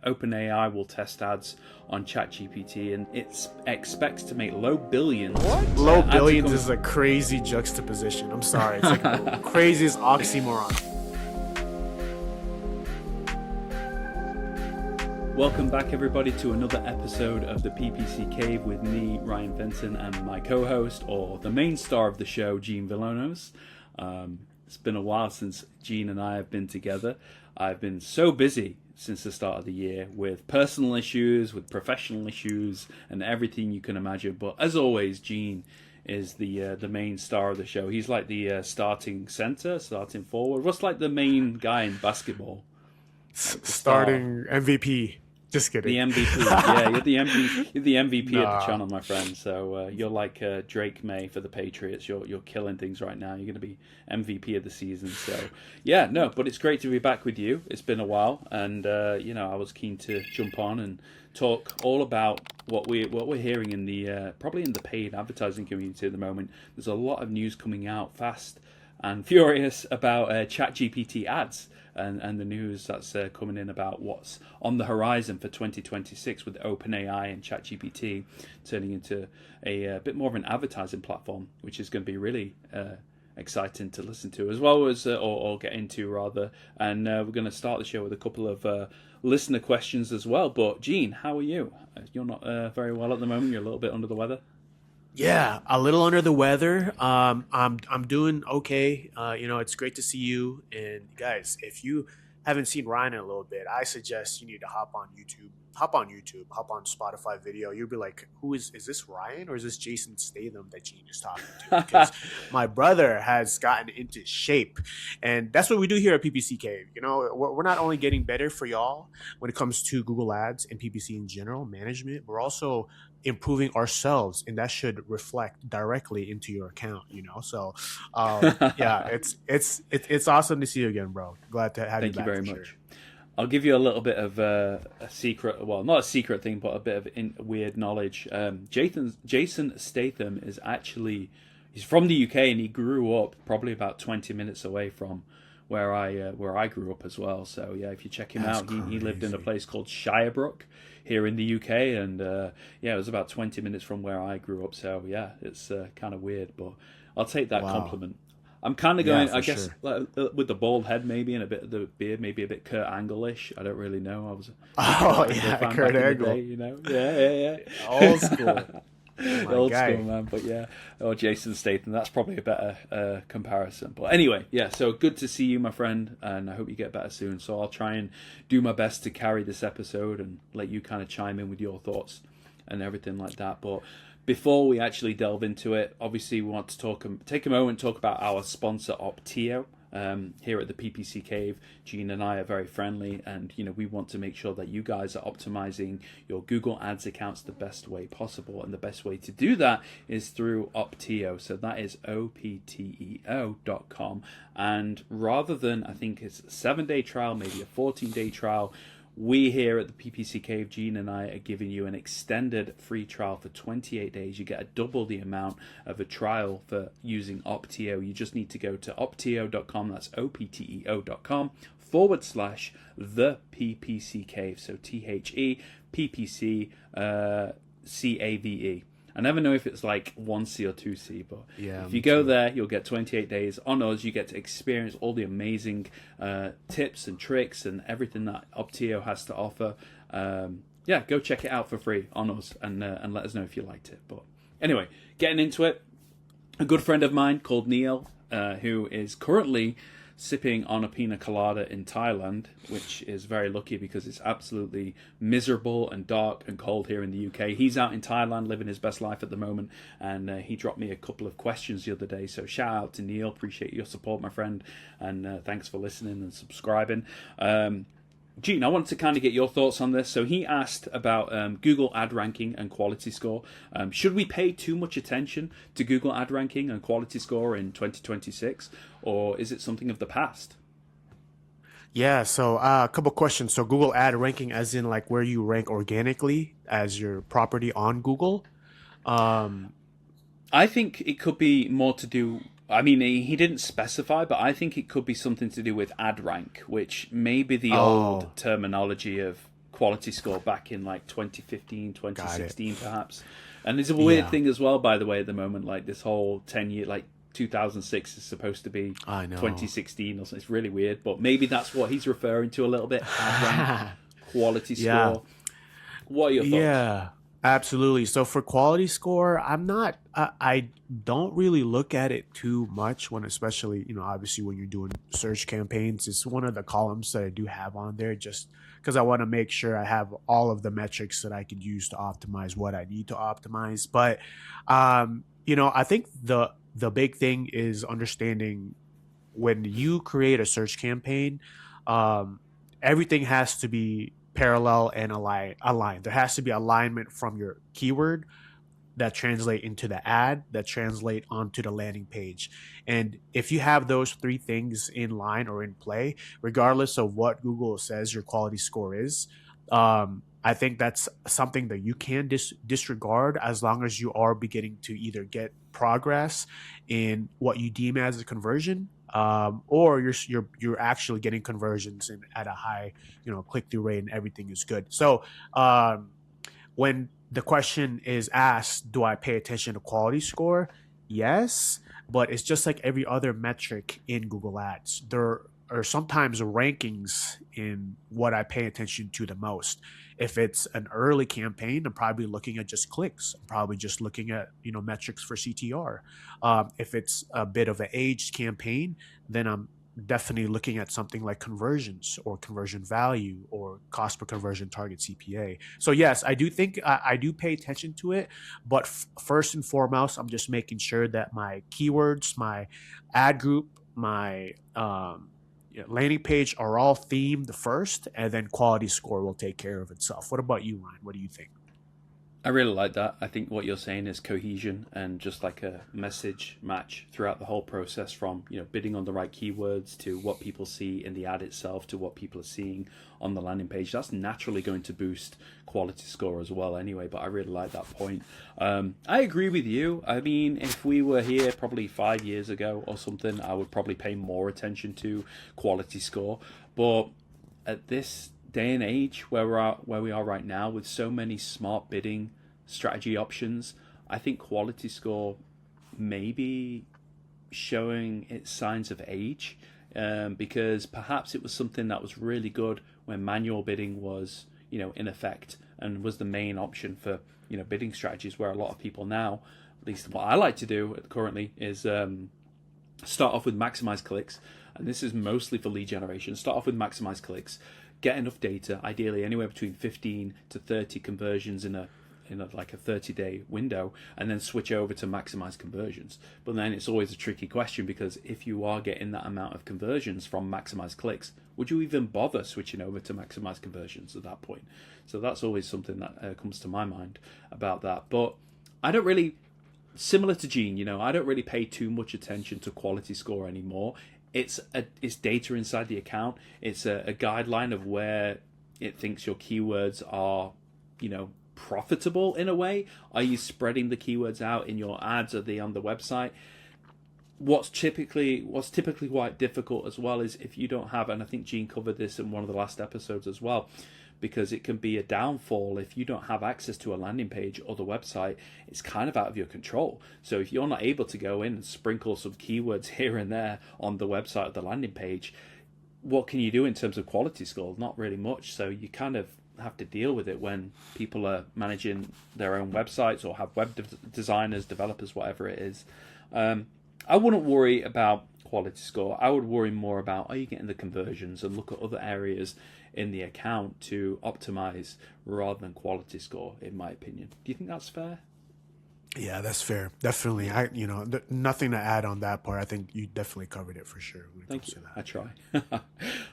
OpenAI will test ads on ChatGPT, and it expects to make low billions. What? Low billions is a crazy juxtaposition. I'm sorry. It's like the craziest oxymoron. Welcome back, everybody, to another episode of the PPC Cave with me, Ryan Fenton, and my co-host, or the main star of the show, Gene Villanos. It's been a while since Gene and I have been together. I've been so busy since the start of the year with personal issues, with professional issues, and everything you can imagine. But as always, Gene is the main star of the show. He's like the starting center, starting forward. What's like the main guy in basketball? Like starting MVP. Just kidding. The MVP. Yeah, you're the MVP of the channel, my friend. So you're like Drake May for the Patriots. You're killing things right now. You're going to be MVP of the season. So yeah, no, but it's great to be back with you. It's been a while, and I was keen to jump on and talk all about what we're hearing in the probably in the paid advertising community at the moment. There's a lot of news coming out fast and furious about ChatGPT ads. And the news that's coming in about what's on the horizon for 2026 with OpenAI and ChatGPT turning into a bit more of an advertising platform, which is going to be really exciting to listen to, as well as or get into rather. And we're going to start the show with a couple of listener questions as well. But Gene, how are you? You're not very well at the moment. You're a little bit under the weather. Yeah, a little under the weather. I'm doing okay. It's great to see you. And guys, if you haven't seen Ryan in a little bit, I suggest you need to hop on YouTube, hop on Spotify video. You'll be like, is this Ryan or is this Jason Statham that Gene is talking to? Because my brother has gotten into shape, and that's what we do here at PPC Cave. We're not only getting better for y'all when it comes to Google Ads and PPC in general management, we're also improving ourselves, and that should reflect directly into your account. So yeah, it's awesome to see you again, bro. Glad to have you back. Thank you very much. Sure. I'll give you a little bit of a secret, well, not a secret thing, but a bit of weird knowledge. Jason Statham is he's from the UK, and he grew up probably about 20 minutes away from where I grew up as well. So yeah, if you check him out, he lived in a place called Shirebrook here in the UK, and it was about 20 minutes from where I grew up. So yeah, it's kind of weird, but I'll take that compliment. I'm kind of going, I guess, sure, with the bald head maybe and a bit of the beard, maybe a bit Kurt Angle-ish. I don't really know. I was Kurt Angle. Yeah. Old school. Old school, man. But yeah, Jason Statham. That's probably a better comparison. But anyway, yeah. So good to see you, my friend, and I hope you get better soon. So I'll try and do my best to carry this episode and let you kind of chime in with your thoughts and everything like that. But before we actually delve into it, obviously we want to take a moment to talk about our sponsor, Opteo. Here at the PPC Cave, Gene and I are very friendly, and we want to make sure that you guys are optimizing your Google Ads accounts the best way possible, and the best way to do that is through Opteo. So that is Opteo.com, and rather than, I think it's a 7-day trial, maybe a 14-day trial, we here at the PPC Cave, Gene and I, are giving you an extended free trial for 28 days. You get a double the amount of a trial for using Opteo. You just need to go to Opteo.com, that's Opteo.com /the PPC Cave. So ThePPC CAVE. I never know if it's like 1C or 2C, but if you go there, you'll get 28 days on us. You get to experience all the amazing tips and tricks and everything that Opteo has to offer. Go check it out for free on us and let us know if you liked it. But anyway, getting into it, a good friend of mine called Neil, who is currently sipping on a pina colada in Thailand, which is very lucky because it's absolutely miserable and dark and cold here in the UK. He's out in Thailand living his best life at the moment, and he dropped me a couple of questions the other day. So shout out to Neil, appreciate your support, my friend, and thanks for listening and subscribing. Gene, I wanted to kind of get your thoughts on this. So he asked about Google ad ranking and quality score. Should we pay too much attention to Google ad ranking and quality score in 2026, or is it something of the past? Yeah, so a couple questions. So Google ad ranking as in like where you rank organically as your property on Google? I think it could be more to do... I mean, he didn't specify, but I think it could be something to do with ad rank, which may be the old terminology of quality score back in like 2015, 2016 perhaps. And it's a weird thing as well, by the way, at the moment, like this whole 10-year, like 2006 is supposed to be 2016 or something. It's really weird, but maybe that's what he's referring to a little bit. Quality score. What are your thoughts? Yeah, absolutely. So for quality score, I don't really look at it too much when, especially, obviously when you're doing search campaigns. It's one of the columns that I do have on there just because I want to make sure I have all of the metrics that I could use to optimize what I need to optimize. But, I think the big thing is understanding when you create a search campaign, everything has to be parallel and aligned. There has to be alignment from your keyword that translate into the ad, that translate onto the landing page. And if you have those three things in line or in play, regardless of what Google says your quality score is, I think that's something that you can disregard as long as you are beginning to either get progress in what you deem as a conversion, or you're actually getting conversions at a high click through rate and everything is good. So when the question is asked, do I pay attention to quality score? Yes, but it's just like every other metric in Google Ads. There are sometimes rankings in what I pay attention to the most. If it's an early campaign, I'm probably looking at just clicks. I'm probably just looking at metrics for CTR. If it's a bit of an aged campaign, then I'm definitely looking at something like conversions or conversion value or cost per conversion target CPA. So yes, I do think I do pay attention to it, but first and foremost, I'm just making sure that my keywords, my ad group, my landing page are all themed first, and then quality score will take care of itself. What about you, Ryan? What do you think? I really like that. I think what you're saying is cohesion and just like a message match throughout the whole process, from bidding on the right keywords to what people see in the ad itself to what people are seeing on the landing page. That's naturally going to boost quality score as well anyway, but I really like that point. I agree with you. I mean, if we were here probably 5 years ago or something, I would probably pay more attention to quality score. But at this day and age where we are right now, with so many smart bidding strategy options, I think quality score may be showing its signs of age, because perhaps it was something that was really good when manual bidding was in effect and was the main option for bidding strategies, where a lot of people now, at least what I like to do currently, is start off with maximize clicks. And this is mostly for lead generation. Start off with maximize clicks, get enough data, ideally anywhere between 15 to 30 conversions in a like a 30-day window, and then switch over to maximize conversions. But then it's always a tricky question, because if you are getting that amount of conversions from maximize clicks, would you even bother switching over to maximize conversions at that point? So that's always something that comes to my mind about that. But I don't really, similar to Gene, I don't really pay too much attention to quality score anymore. It's data inside the account. It's a guideline of where it thinks your keywords are, profitable in a way. Are you spreading the keywords out in your ads? Are they on the website? What's typically quite difficult as well is if you don't have, and I think Gene covered this in one of the last episodes as well, because it can be a downfall if you don't have access to a landing page or the website. It's kind of out of your control. So if you're not able to go in and sprinkle some keywords here and there on the website or the landing page, what can you do in terms of quality score? Not really much. So you kind of have to deal with it when people are managing their own websites or have web designers, developers, whatever it is. I wouldn't worry about quality score. I would worry more about, are you getting the conversions, and look at other areas in the account to optimize rather than quality score, in my opinion. Do you think that's fair? Yeah, that's fair. Definitely. Nothing to add on that part. I think you definitely covered it for sure. Thank you. I try.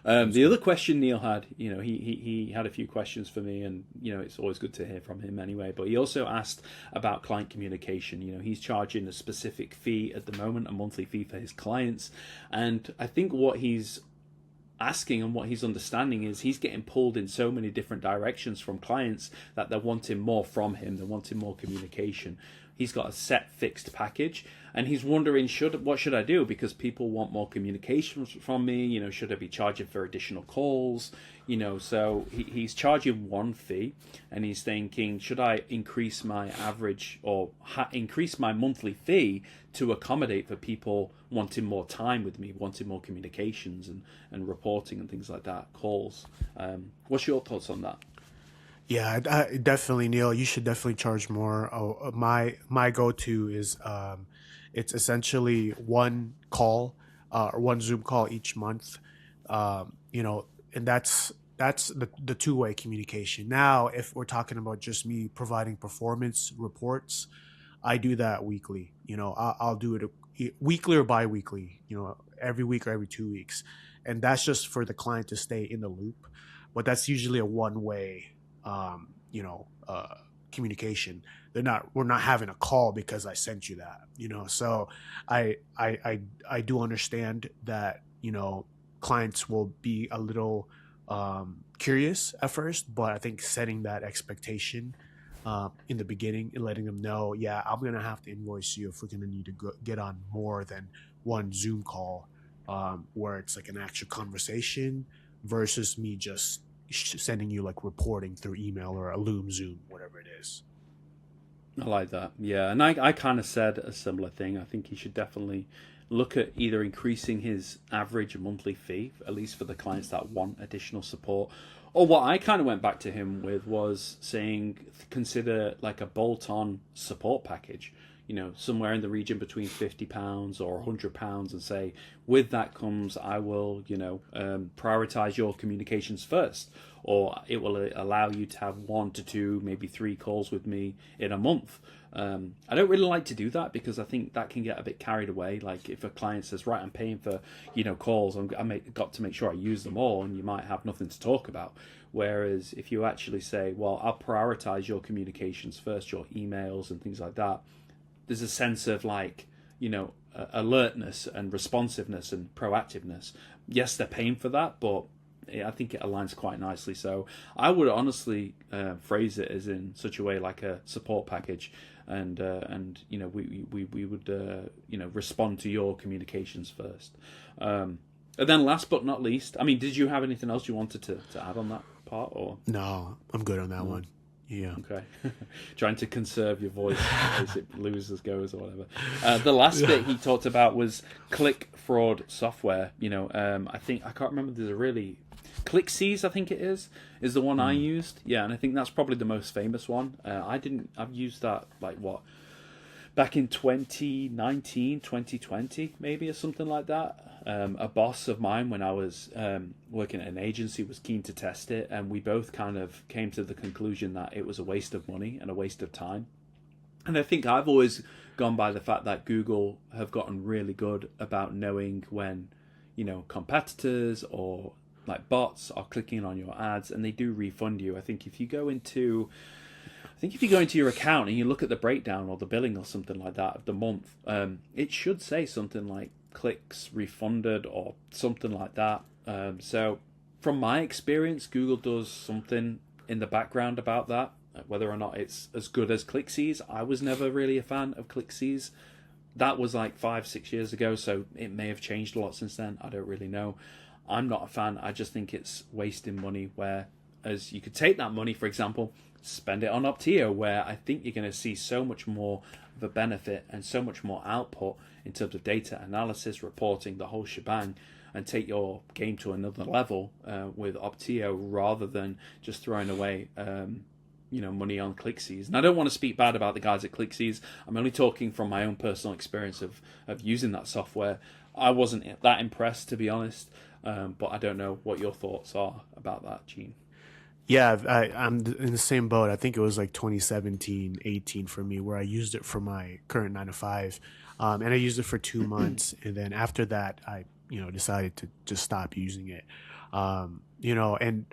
The other question Neil had, he had a few questions for me, and it's always good to hear from him anyway. But he also asked about client communication. He's charging a specific fee at the moment, a monthly fee for his clients, and I think what he's asking and what he's understanding is he's getting pulled in so many different directions from clients that they're wanting more from him. They're wanting more communication. he's got a set fixed package, and he's wondering what should I do, because people want more communication from me. Should I be charging for additional calls? So he's charging one fee, and he's thinking, should I increase my average or increase my monthly fee to accommodate for people wanting more time with me, wanting more communications and reporting and things like that, calls. What's your thoughts on that? Yeah, I definitely, Neil. You should definitely charge more. My go-to is it's essentially one call or one Zoom call each month. And that's the two-way communication. Now, if we're talking about just me providing performance reports, I do that weekly. I'll do it weekly or bi-weekly. Every week or every 2 weeks, and that's just for the client to stay in the loop. But that's usually a one-way communication. We're not having a call because I sent you that, so I do understand that, clients will be a little curious at first, but I think setting that expectation in the beginning and letting them know, yeah, I'm going to have to invoice you if we're going to need to get on more than one Zoom call, where it's like an actual conversation versus me just sending you like reporting through email or a Loom Zoom, whatever it is. I like that. Yeah. And I kind of said a similar thing. I think he should definitely look at either increasing his average monthly fee, at least for the clients that want additional support. Or what I kind of went back to him with was saying, consider like a bolt-on support package, somewhere in the region between £50 or £100, and say, with that comes, I will, prioritize your communications first, or it will allow you to have 1 to 2, maybe 3 calls with me in a month. I don't really like to do that because I think that can get a bit carried away. Like if a client says, right, I'm paying for, calls, got to make sure I use them all, and you might have nothing to talk about. Whereas if you actually say, well, I'll prioritize your communications first, your emails and things like that, there's a sense of like, alertness and responsiveness and proactiveness. Yes, they're paying for that, but I think it aligns quite nicely. So I would honestly phrase it as in such a way like a support package, and we would respond to your communications first. And then last but not least, I mean, did you have anything else you wanted to add on that part, or? No, I'm good on that one. Yeah. Okay. Trying to conserve your voice in case it loses, goes, or whatever. The last bit he talked about was click fraud software. I think, I can't remember, there's a really... ClickSees, I think it is the one I used. Yeah, and I think that's probably the most famous one. I've used that back in 2019, 2020, maybe, or something like that. A boss of mine, when I was working at an agency, was keen to test it, and we both kind of came to the conclusion that it was a waste of money and a waste of time. And I think I've always gone by the fact that Google have gotten really good about knowing when, competitors or like bots are clicking on your ads, and they do refund you. I think if you go into your account and you look at the breakdown or the billing or something like that of the month, it should say something like clicks refunded or something like that. So from my experience, Google does something in the background about that. Whether or not it's as good as ClickSees, I was never really a fan of ClickSees. That was like 5-6 years ago, so it may have changed a lot since then. I don't really know. I'm not a fan. I just think it's wasting money, whereas you could take that money, for example, spend it on Opteo, where I think you're going to see so much more of a benefit and so much more output in terms of data analysis, reporting, the whole shebang, and take your game to another level with Opteo, rather than just throwing away money on ClickSees. And I don't want to speak bad about the guys at ClickSees. I'm only talking from my own personal experience of using that software. I wasn't that impressed, to be honest. But I don't know what your thoughts are about that, Gene. Yeah, I'm in the same boat. I think it was like 2017, 18 for me, where I used it for my current 9 to 5. And I used it for 2 months. And then after that, I, decided to just stop using it. And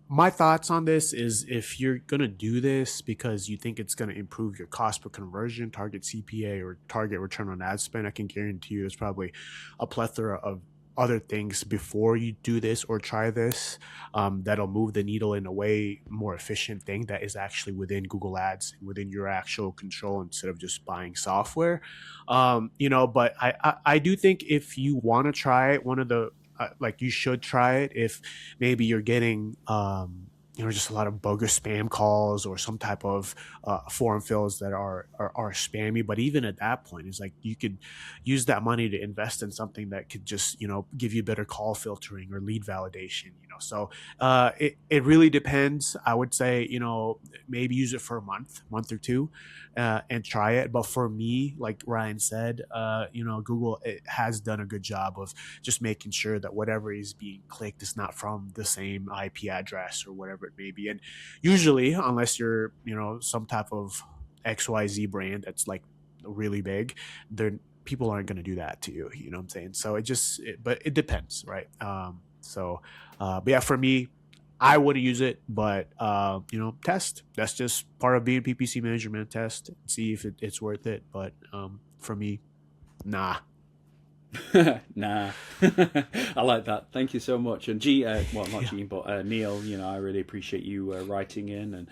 my thoughts on this is, if you're going to do this because you think it's going to improve your cost per conversion, target CPA, or target return on ad spend, I can guarantee you there's probably a plethora of other things before you do this or try this, that'll move the needle in a way more efficient thing that is actually within Google Ads, within your actual control, instead of just buying software. But I do think if you want to try it, one of the like you should try it if maybe you're getting just a lot of bogus spam calls or some type of form fills that are spammy. But even at that point, it's like you could use that money to invest in something that could just give you better call filtering or lead validation. So it really depends. I would say maybe use it for a month or two, and try it. But for me, like Ryan said, Google has done a good job of just making sure that whatever is being clicked is not from the same IP address or whatever it may be. And usually, unless you're some type of XYZ brand that's like really big, people aren't going to do that to you. You know what I'm saying? So but it depends, right? But yeah, for me, I would use it, but test. That's just part of being PPC manager, man. Test, see if it's worth it. But for me, nah. Nah. I like that. Thank you so much. And Gene, but Neil, I really appreciate you writing in and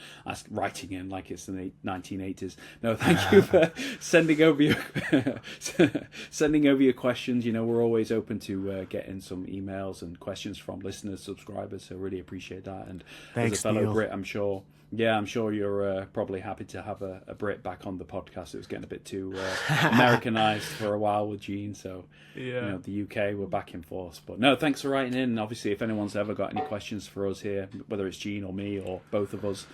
writing in like it's the 1980s. No, thank you for sending over your questions. We're always open to getting some emails and questions from listeners, subscribers. So really appreciate that. And thanks, as a fellow Neil. Brit, I'm sure you're probably happy to have a Brit back on the podcast. It was getting a bit too Americanized for a while with Gene. So the UK, we're back in force. But no, thanks for writing in. Obviously, if anyone's ever got any questions for us here, whether it's Gene or me or both of us,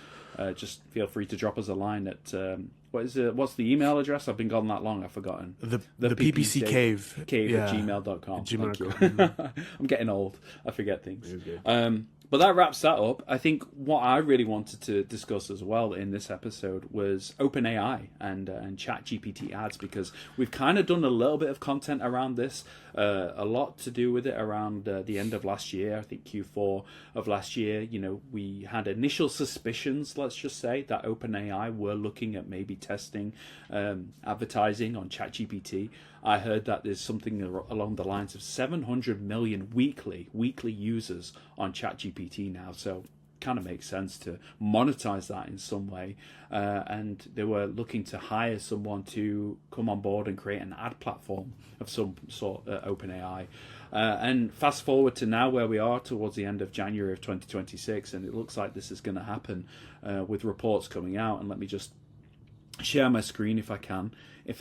just feel free to drop us a line at what's the email address? I've been gone that long, I've forgotten. The PPC Cave at gmail.com. Thank you. I'm getting old. I forget things. But that wraps that up. I think what I really wanted to discuss as well in this episode was OpenAI and ChatGPT ads, because we've kind of done a little bit of content around this, a lot to do with it around the end of last year. I think Q4 of last year, we had initial suspicions, let's just say, that OpenAI were looking at maybe testing advertising on ChatGPT. I heard that there's something along the lines of 700 million weekly users on ChatGPT now. So kind of makes sense to monetize that in some way. And they were looking to hire someone to come on board and create an ad platform of some sort at OpenAI. And fast forward to now where we are towards the end of January of 2026, and it looks like this is going to happen with reports coming out. And let me just share my screen if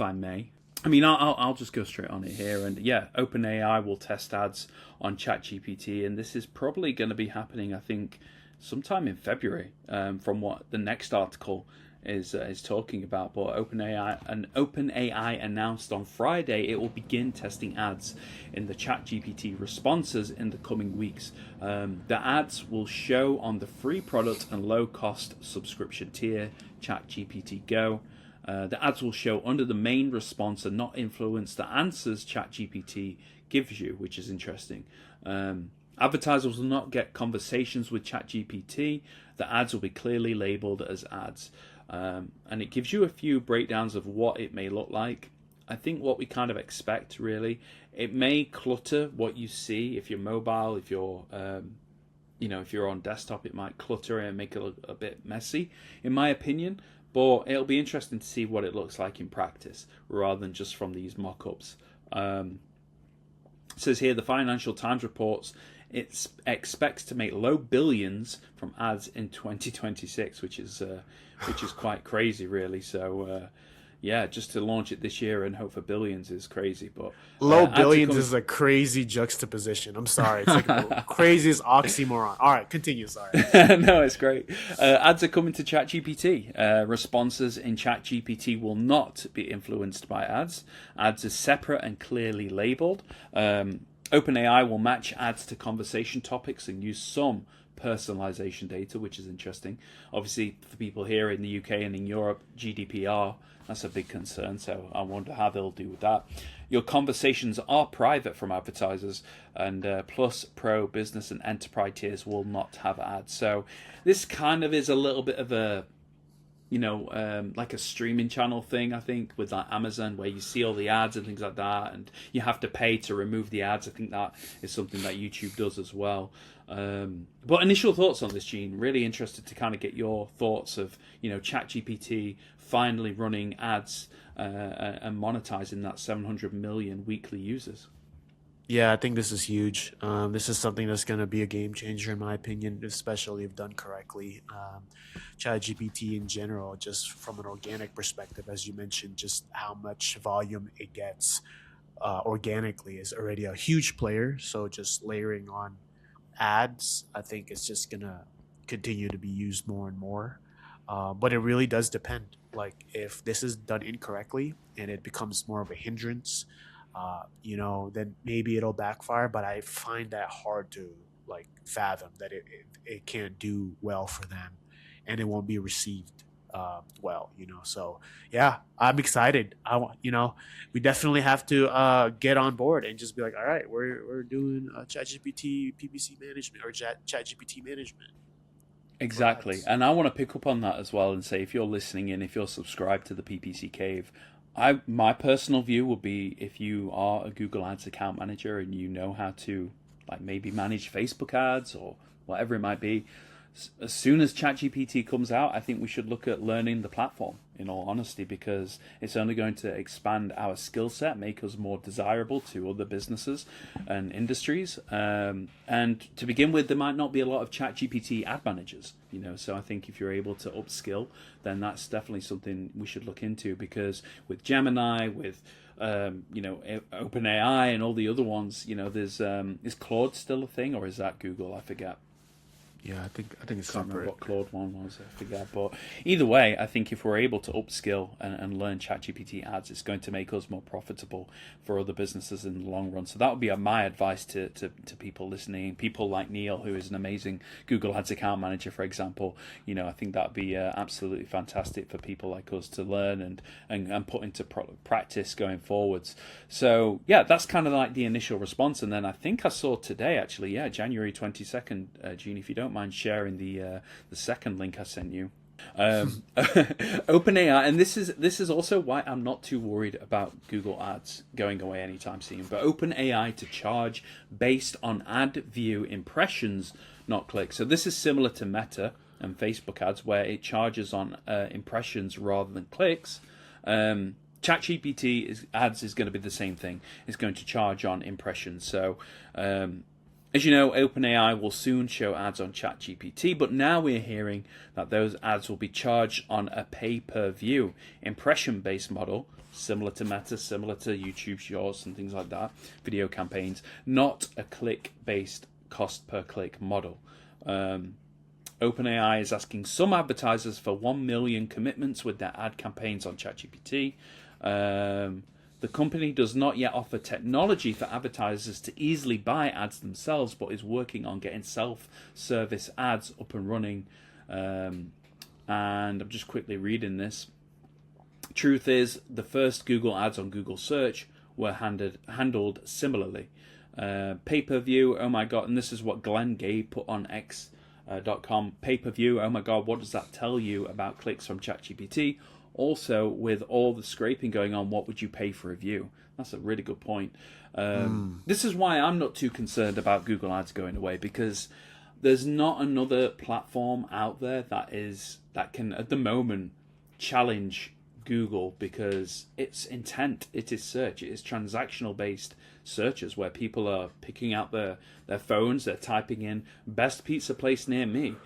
I may. I mean, I'll just go straight on it here. And yeah, OpenAI will test ads on ChatGPT, and this is probably going to be happening, I think, sometime in February, from what the next article is talking about. But OpenAI announced on Friday it will begin testing ads in the ChatGPT responses in the coming weeks. The ads will show on the free product and low-cost subscription tier, ChatGPT Go. The ads will show under the main response and not influence the answers ChatGPT gives you, which is interesting. Advertisers will not get conversations with ChatGPT. The ads will be clearly labeled as ads. And it gives you a few breakdowns of what it may look like. I think what we kind of expect, really, it may clutter what you see. If you're mobile, if you're if you're on desktop, it might clutter it and make it look a bit messy, in my opinion. But it'll be interesting to see what it looks like in practice, rather than just from these mock-ups. It says here, the Financial Times reports it expects to make low billions from ads in 2026, which is quite crazy, really. So, just to launch it this year and hope for billions is crazy. But low billions is a crazy juxtaposition. I'm sorry, it's like the craziest oxymoron. All right, continue. Sorry. No, it's great. Ads are coming to ChatGPT. Responses in ChatGPT will not be influenced by ads. Ads are separate and clearly labeled. OpenAI will match ads to conversation topics and use some personalization data, which is interesting. Obviously, for people here in the UK and in Europe, GDPR, that's a big concern, so I wonder how they'll do with that. Your conversations are private from advertisers, and Plus, Pro, Business, and Enterprise tiers will not have ads. So this kind of is a little bit of a like a streaming channel thing, I think, with like Amazon, where you see all the ads and things like that, and you have to pay to remove the ads. I think that is something that YouTube does as well. But initial thoughts on this, Gene? Really interested to kind of get your thoughts of, ChatGPT finally running ads and monetizing that 700 million weekly users. Yeah, I think this is huge. This is something that's going to be a game changer, in my opinion, especially if done correctly. ChatGPT in general, just from an organic perspective, as you mentioned, just how much volume it gets organically is already a huge player. So just layering on ads, I think it's just going to continue to be used more and more. But it really does depend. Like if this is done incorrectly and it becomes more of a hindrance, then maybe it'll backfire. But I find that hard to like fathom that it can't do well for them, and it won't be received well. So yeah, I'm excited. We definitely have to get on board and just be like, all right, we're doing ChatGPT PPC management or ChatGPT management. Exactly. And I want to pick up on that as well and say, if you're listening in, if you're subscribed to the PPC Cave, my personal view would be, if you are a Google Ads account manager and you know how to like maybe manage Facebook ads or whatever it might be, as soon as ChatGPT comes out, I think we should look at learning the platform, in all honesty, because it's only going to expand our skill set, make us more desirable to other businesses and industries. And to begin with, there might not be a lot of ChatGPT ad managers, so I think if you're able to upskill, then that's definitely something we should look into, because with Gemini, with OpenAI and all the other ones, there's is Claude still a thing, or is that Google? I forget. Yeah, I think it's Can't remember separate. what Claude one was, I forget. But either way, I think if we're able to upskill and learn ChatGPT ads, it's going to make us more profitable for other businesses in the long run. So that would be my advice to people listening, people like Neil, who is an amazing Google Ads account manager, for example. I think that would be absolutely fantastic for people like us to learn and put into practice going forwards. So yeah, that's kind of like the initial response. And then I think I saw today, actually, January 22nd, Gene, if you don't mind sharing the second link I sent you. OpenAI, and this is also why I'm not too worried about Google Ads going away anytime soon. But OpenAI to charge based on ad view impressions, not clicks. So this is similar to Meta and Facebook ads, where it charges on impressions rather than clicks. ChatGPT ads is going to be the same thing. It's going to charge on impressions. So as you know, OpenAI will soon show ads on ChatGPT, but now we're hearing that those ads will be charged on a pay-per-view, impression-based model, similar to Meta, similar to YouTube Shorts and things like that, video campaigns, not a click-based cost-per-click model. OpenAI is asking some advertisers for 1 million commitments with their ad campaigns on ChatGPT. The company does not yet offer technology for advertisers to easily buy ads themselves, but is working on getting self-service ads up and running. And I'm just quickly reading this. Truth is, the first Google ads on Google search were handled similarly. Pay-per-view, oh my god, and this is what Glenn Gay put on X.com. Pay-per-view, oh my god, what does that tell you about clicks from ChatGPT? Also, with all the scraping going on, what would you pay for a view? That's a really good point. This is why I'm not too concerned about Google Ads going away, because there's not another platform out there that can, at the moment, challenge Google, because it's intent, it is search, it is transactional based searches where people are picking out their phones, they're typing in best pizza place near me,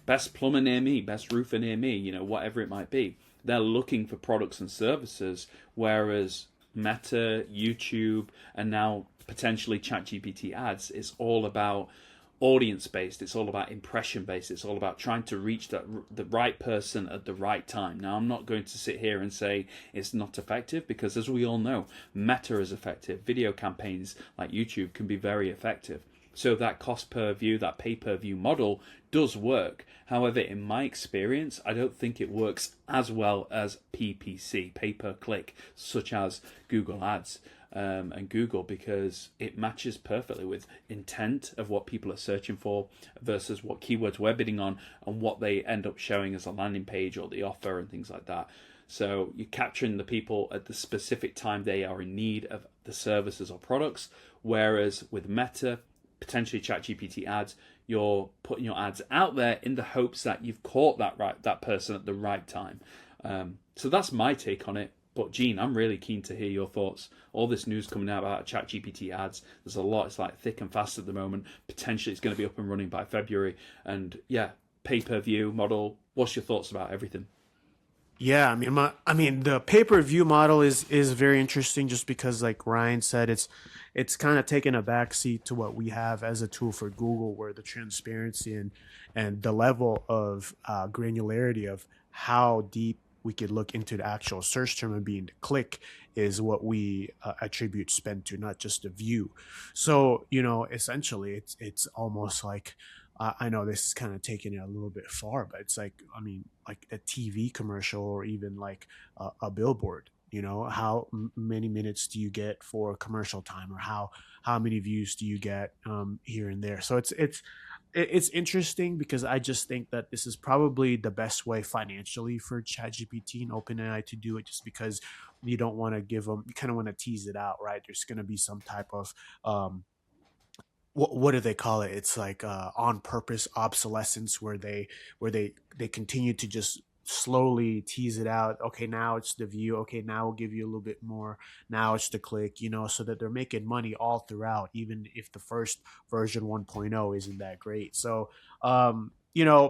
best plumber near me, best roofer near me, whatever it might be. They're looking for products and services, whereas Meta, YouTube, and now potentially ChatGPT ads is all about audience-based, it's all about impression-based, it's all about trying to reach the right person at the right time. Now, I'm not going to sit here and say it's not effective, because as we all know, Meta is effective. Video campaigns like YouTube can be very effective. So that cost per view, that pay-per-view model does work. However, in my experience, I don't think it works as well as PPC, pay-per-click, such as Google Ads. and Google, because it matches perfectly with intent of what people are searching for versus what keywords we're bidding on and what they end up showing as a landing page or the offer and things like that. So you're capturing the people at the specific time they are in need of the services or products, whereas with Meta, potentially ChatGPT ads, you're putting your ads out there in the hopes that you've caught that person at the right time. So that's my take on it. But Gene, I'm really keen to hear your thoughts. All this news coming out about ChatGPT ads, there's a lot. It's like thick and fast at the moment. Potentially it's going to be up and running by February. And yeah, pay-per-view model. What's your thoughts about everything? Yeah, I mean, the pay-per-view model is very interesting, just because, like Ryan said, it's kind of taken a backseat to what we have as a tool for Google, where the transparency and the level of granularity of how deep we could look into the actual search term and being the click is what we attribute spend to, not just the view. So, essentially, it's almost like, I know this is kind of taking it a little bit far, but it's like, I mean, like a TV commercial or even like a billboard. How many minutes do you get for commercial time, or how many views do you get here and there? So it's interesting, because I just think that this is probably the best way financially for ChatGPT and OpenAI to do it, just because you don't want to give them, you kind of want to tease it out, right? There's going to be some type of what do they call it? It's like on purpose obsolescence, where they continue to just slowly tease it out. Okay, now it's the view. Okay, now we'll give you a little bit more. Now it's the click. So that they're making money all throughout, even if the first version 1.0 isn't that great. So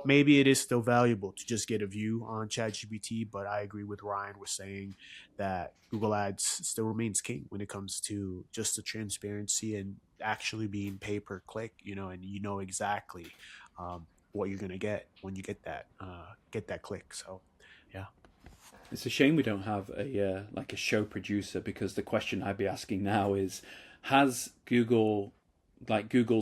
maybe it is still valuable to just get a view on ChatGPT, but I agree with Ryan with saying that Google Ads still remains king when it comes to just the transparency and actually being pay per click, and exactly what you're gonna get when you get that click. So, yeah. It's a shame we don't have a show producer, because the question I'd be asking now is, has Google's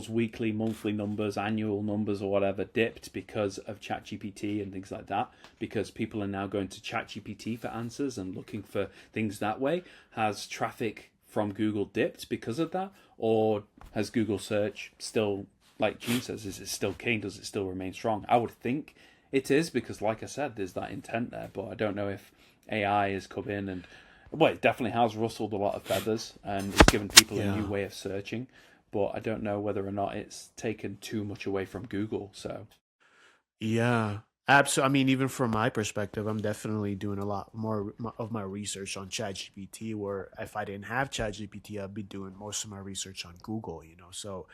weekly, monthly numbers, annual numbers, or whatever, dipped because of ChatGPT and things like that? Because people are now going to ChatGPT for answers and looking for things that way. Has traffic from Google dipped because of that? Or has Google search still, like Gene says, is it still king? Does it still remain strong? I would think it is, because like I said, there's that intent there, but I don't know if AI has come in and, well, it definitely has rustled a lot of feathers and it's given people a new way of searching. But I don't know whether or not it's taken too much away from Google. So Yeah, absolutely. I mean, even from my perspective, I'm definitely doing a lot more of my research on ChatGPT. Where if I didn't have ChatGPT, I'd be doing most of my research on Google. So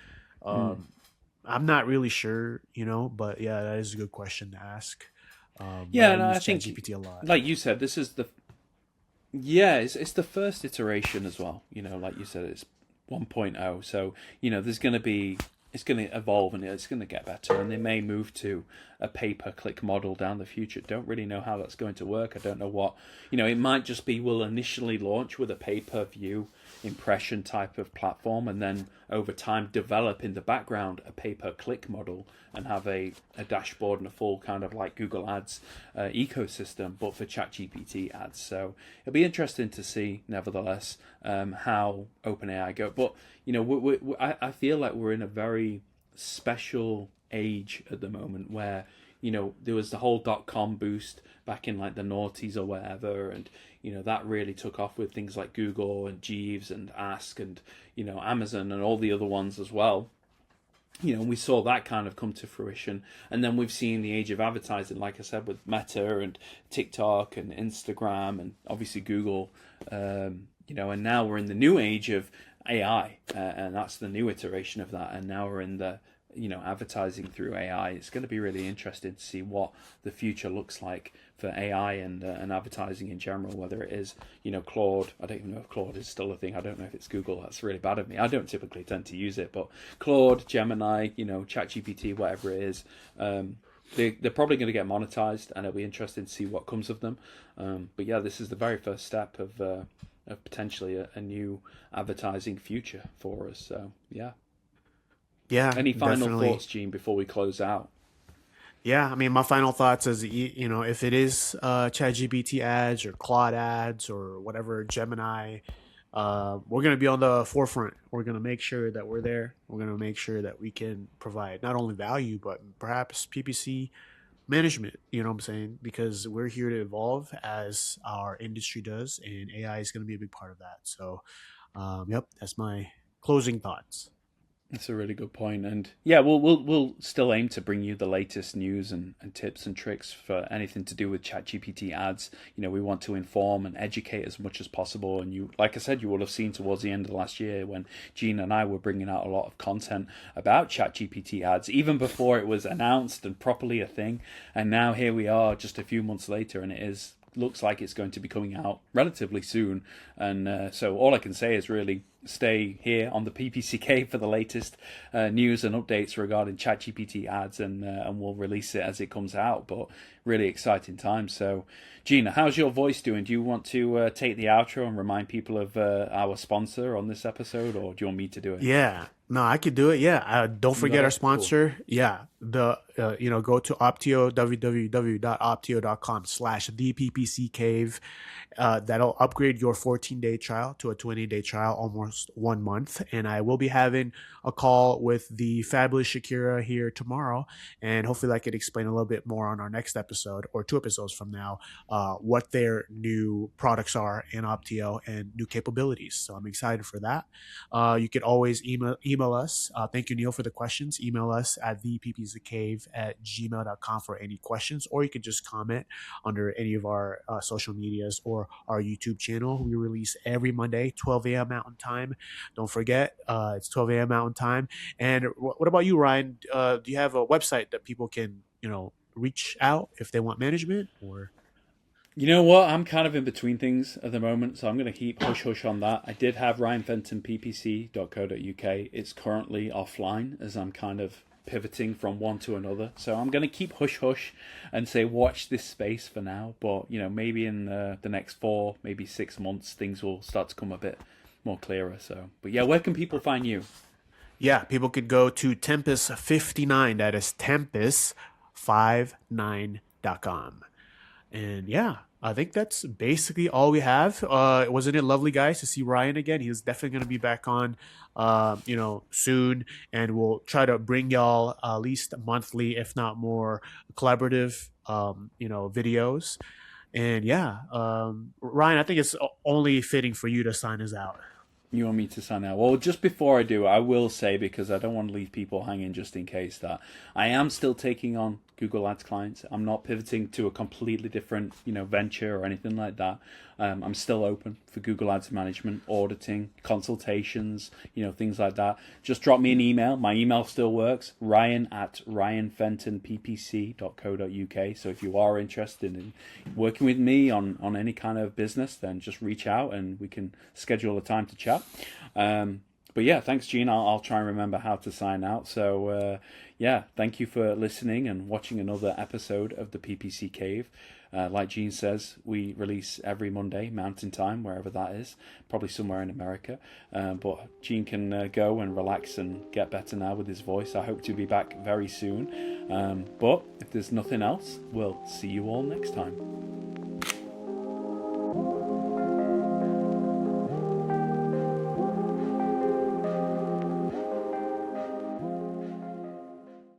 I'm not really sure. But yeah, that is a good question to ask. But yeah, I and I use think, ChatGPT a lot. like you said, this is it's the first iteration as well. Like you said, it's 1.0. So there's going to be it's going to evolve and it's going to get better, and they may move to a pay-per-click model down the future. Don't really know how that's going to work. I don't know what, it might just be we'll initially launch with a pay-per-view impression type of platform, and then over time develop in the background a pay-per-click model and have a dashboard and a full kind of like Google Ads ecosystem, but for ChatGPT ads. So it'll be interesting to see, nevertheless, how OpenAI go. But I feel like we're in a very special age at the moment where there was the whole .com boost back in like the noughties or whatever, and that really took off with things like Google and Jeeves and Ask and Amazon and all the other ones as well. We saw that kind of come to fruition, and then we've seen the age of advertising, like I said, with Meta and TikTok and Instagram and obviously Google, and now we're in the new age of AI, and that's the new iteration of that, and now we're in the advertising through AI. It's going to be really interesting to see what the future looks like for AI and advertising in general, whether it is Claude. I don't even know if Claude is still a thing. I don't know if it's Google. That's really bad of me. I don't typically tend to use it, but Claude, Gemini, ChatGPT, whatever it is, they're probably going to get monetized, and it'll be interesting to see what comes of them. But yeah, this is the very first step of potentially a new advertising future for us. So yeah. Yeah. Any final Definitely. thoughts, Gene, before we close out? Yeah, I mean, my final thoughts is, if it is ChatGPT ads or Claude ads or whatever Gemini we're going to be on the forefront. We're going to make sure that we're there. We're going to make sure that we can provide not only value, but perhaps PPC management. You know what I'm saying? Because we're here to evolve as our industry does, and AI is going to be a big part of that. So, yep, that's my closing thoughts. That's a really good point, and yeah, we'll still aim to bring you the latest news and tips and tricks for anything to do with ChatGPT ads. We want to inform and educate as much as possible. And you, like I said, you will have seen towards the end of last year when Gene and I were bringing out a lot of content about ChatGPT ads, even before it was announced and properly a thing. And now here we are, just a few months later, and it looks like it's going to be coming out relatively soon. And so all I can say is really stay here on the PPC Cave for the latest news and updates regarding ChatGPT ads, and we'll release it as it comes out. But really exciting times. So, Gina, how's your voice doing? Do you want to take the outro and remind people of our sponsor on this episode, or do you want me to do it? Yeah, no, I could do it. Yeah, don't forget our sponsor. Cool. Yeah, go to Opteo, www.opteo.com/theppccave. That'll upgrade your 14-day trial to a 20-day trial, almost 1 month. And I will be having a call with the fabulous Shakira here tomorrow, and hopefully I could explain a little bit more on our next episode or 2 episodes from now, what their new products are in Opteo and new capabilities. So I'm excited for that. You could always email us. Thank you, Neil, for the questions. Email us at theppccave@gmail.com for any questions, or you could just comment under any of our social medias or our YouTube channel. We release every Monday, 12 a.m. Mountain Time. Don't forget, it's 12 a.m. Mountain Time. And what about you, Ryan? Do you have a website that people can, reach out if they want management? Or you know what? I'm kind of in between things at the moment, so I'm going to keep hush on that. I did have ryanfentonppc.co.uk. It's currently offline as I'm kind of pivoting from one to another. So I'm going to keep hush and say watch this space for now. But, maybe in the next 4, maybe 6 months, things will start to come a bit more clearer. So, but yeah, where can people find you? Yeah, people could go to Tempest59. That is Tempest59.com. And yeah, I think that's basically all we have. Wasn't it lovely, guys, to see Ryan again? He's definitely going to be back on, soon, and we'll try to bring y'all at least monthly, if not more, collaborative, videos. And yeah, Ryan, I think it's only fitting for you to sign us out. You want me to sign out? Well, just before I do, I will say, because I don't want to leave people hanging just in case, that I am still taking on Google Ads clients. I'm not pivoting to a completely different, venture or anything like that. I'm still open for Google Ads management, auditing, consultations, things like that. Just drop me an email. My email still works, ryan@ryanfentonppc.co.uk. So if you are interested in working with me on any kind of business, then just reach out and we can schedule a time to chat. But yeah, thanks, Gene. I'll try and remember how to sign out. So yeah, thank you for listening and watching another episode of the PPC Cave. Like Gene says, we release every Monday, Mountain Time, wherever that is, probably somewhere in America. But Gene can go and relax and get better now with his voice. I hope to be back very soon. But if there's nothing else, we'll see you all next time.